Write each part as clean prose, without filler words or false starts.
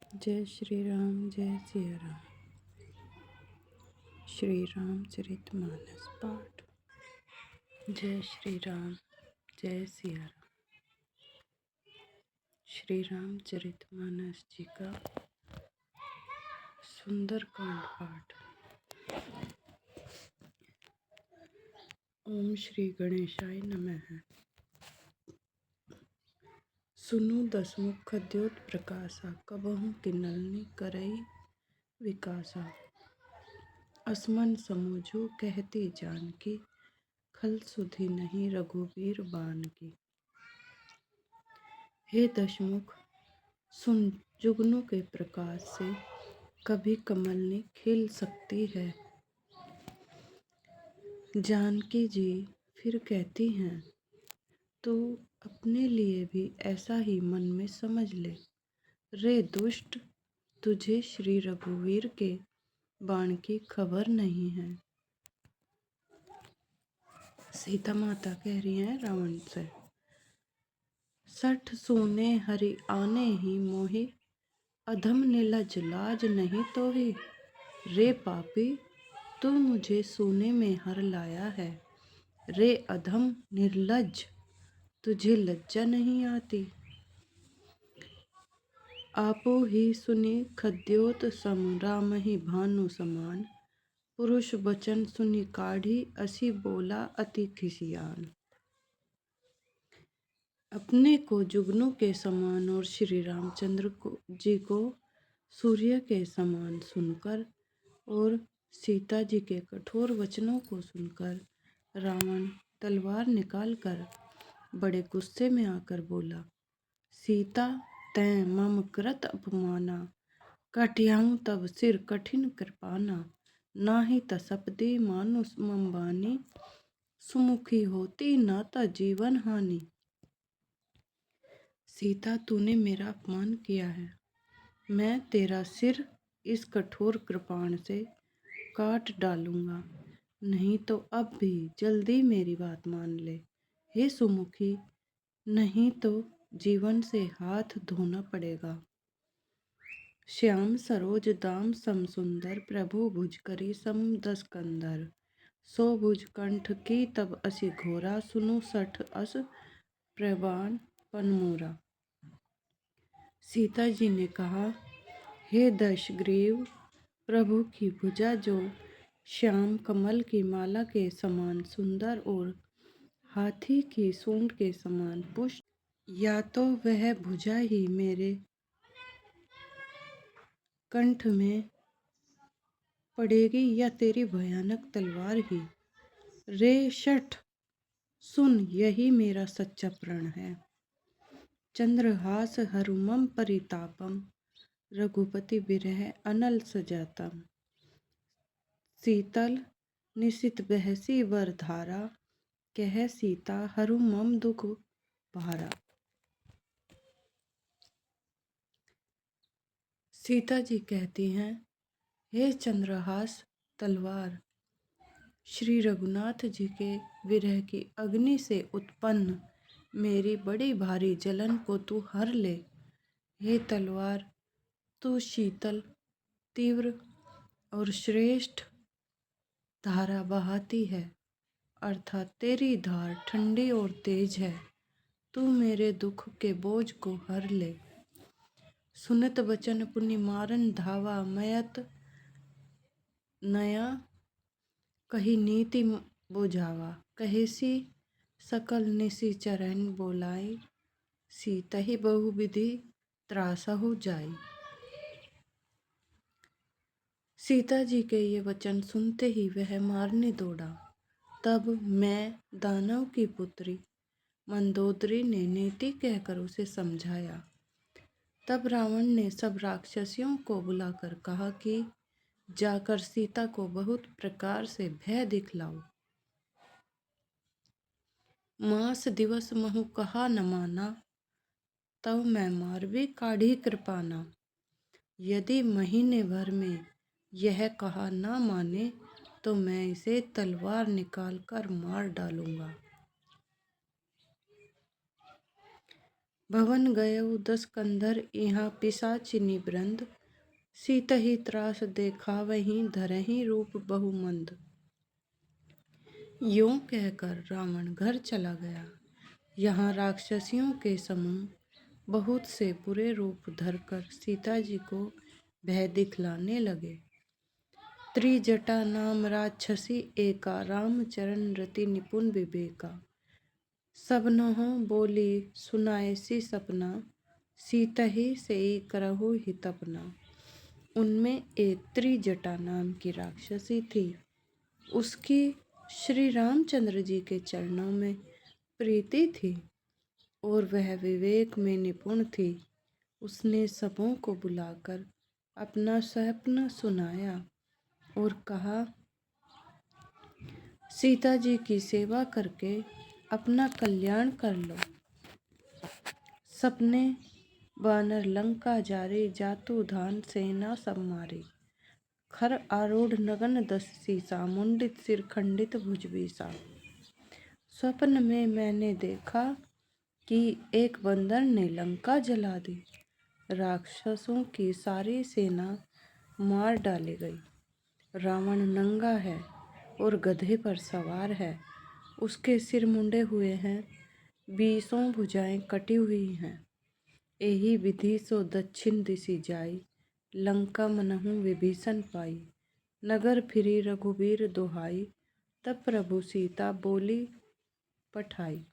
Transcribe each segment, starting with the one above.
जय श्री राम जय सिया राम। श्री रामचरितमानस पाठ। जय श्री राम जय सिया राम। श्री रामचरितमानस जी का सुंदर कांड पाठ। ओम श्री गणेशाय नमः। सुनु दसमुख खद्योत प्रकाशा, कबहु किन्नलनि करई विकासा। असमन समूझो कहती जानकी, खल सुधि नहीं रघुबीर बान की। हे दशमुख सुन, जुगनू के प्रकाश से कभी कमलनी खिल सकती है। जानकी जी फिर कहती हैं, तू अपने लिए भी ऐसा ही मन में समझ ले। रे दुष्ट, तुझे श्री रघुवीर के बाण की खबर नहीं है। सीता माता कह रही हैं रावण से, सठ सूने हरि आने ही मोहि, अधम निलज लाज नहीं तो ही। रे पापी, तू मुझे सोने में हर लाया है। रे अधम निर्लज, तुझे लज्जा नहीं आती। आपो ही सुनी खद्योत सम, राम ही भानु समान। पुरुष बचन सुनी काढ़ी, असी बोला अति खिसियान। अपने को जुगनू के समान और श्री रामचंद्र जी को सूर्य के समान सुनकर और सीता जी के कठोर वचनों को सुनकर रावण तलवार निकालकर बड़े गुस्से में आकर बोला, सीता तैं मम कृत अपमाना, काटियाऊं तब सिर कठिन कृपाना। नाही तसपदे मानुष मम बानी, सुमुखी होती न त जीवन हानि। सीता, तूने मेरा अपमान किया है, मैं तेरा सिर इस कठोर कृपाण से काट डालूंगा। नहीं तो अब भी जल्दी मेरी बात मान ले। हे सुमुखी, नहीं तो जीवन से हाथ धोना पड़ेगा। श्याम सरोज दाम सम सुंदर, प्रभु भुज करी सम दस कंदर। सो भुज कंठ की तब असी घोरा, सुनु सठ अस प्रवान पनमोरा। सीता जी ने कहा, हे दशग्रीव, प्रभु की भुजा जो श्याम कमल की माला के समान सुंदर और हाथी की सूंड के समान पुष्ट, या तो वह भुजा ही मेरे कंठ में पड़ेगी या तेरी भयानक तलवार ही। रे शठ, सुन, यही मेरा सच्चा प्रण है। चंद्रहास हरुमम परितापम, रघुपति विरह अनल सजातम। शीतल निशित बहसी वर धारा, कह सीता हरु मम दुख भारा। सीता जी कहती हैं, हे चंद्रहास तलवार, श्री रघुनाथ जी के विरह की अग्नि से उत्पन्न मेरी बड़ी भारी जलन को तू हर ले। हे तलवार, तू शीतल, तीव्र और श्रेष्ठ धारा बहाती है, अर्थात तेरी धार ठंडी और तेज है। तू मेरे दुख के बोझ को हर ले। सुनत बचन पुनि मारन धावा, मयत नया कही नीति बुझावा। कहेसी सकल निशि चरण बोलाई, सीतहि बहुविधि त्रासहु जाई। सीता जी के ये वचन सुनते ही वह मारने दौड़ा। तब मैं दानव की पुत्री मंदोदरी ने नीति कहकर उसे समझाया। तब रावण ने सब राक्षसियों को बुलाकर कहा कि जाकर सीता को बहुत प्रकार से भय दिखलाओ। मास दिवस महु कहा न माना, तब मैं मारवी काढ़ी कृपाना। यदि महीने भर में यह कहा न माने, तो मैं इसे तलवार निकाल कर मार डालूंगा। भवन गयउ 10 कंधर, यहाँ पिशाचिनी वृंद। सीतहि त्रास देखा वहीं, धरहि रूप बहुमंद। यूं कहकर रावण घर चला गया। यहाँ राक्षसियों के समूह बहुत से बुरे रूप धरकर सीता जी को भय दिखलाने लगे। त्रिजटा नाम राक्षसी एका, रामचरण रति निपुण विवेका। सबनों बोली सुनाए सी सपना, सीतहि सेई करहु हितपना। उनमें एक त्रिजटा नाम की राक्षसी थी। उसकी श्री रामचंद्र जी के चरणों में प्रीति थी और वह विवेक में निपुण थी। उसने सबों को बुलाकर अपना स्वप्न सुनाया और कहा, सीता जी की सेवा करके अपना कल्याण कर लो। सपने वानर लंका जारे, जातु धान सेना सब मारे। खर आरूढ़ नगन 10 सीसा, मुंडित सिर खंडित भुज बीसा। स्वप्न में मैंने देखा कि एक बंदर ने लंका जला दी। राक्षसों की सारी सेना मार डाली गई। रावण नंगा है और गधे पर सवार है। उसके सिर मुंडे हुए हैं, 20 भुजाएं कटी हुई हैं। एही विधि सो दक्षिण दिशि जाई, लंका मनहु विभीषण पाई। नगर फिरी रघुबीर दोहाई, तब प्रभु सीता बोली पठाई।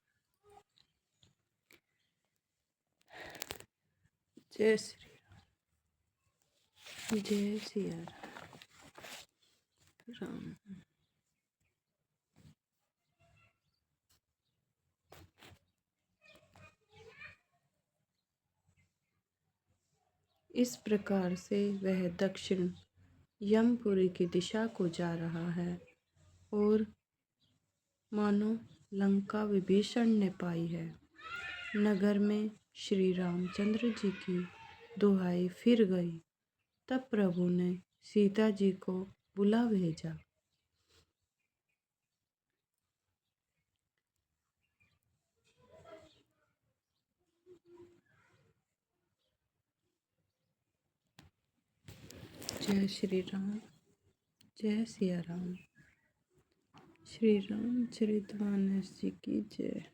जय श्री राम। जय सिया राम। इस प्रकार से वह दक्षिण यमपुरी की दिशा को जा रहा है और मानो लंका विभीषण ने पाई है। नगर में श्री रामचंद्र जी की दुहाई फिर गई। तब प्रभु ने सीता जी को बुला भेजा। जय श्री राम। जय सिया राम। श्री रामचरितमानस जी की जय।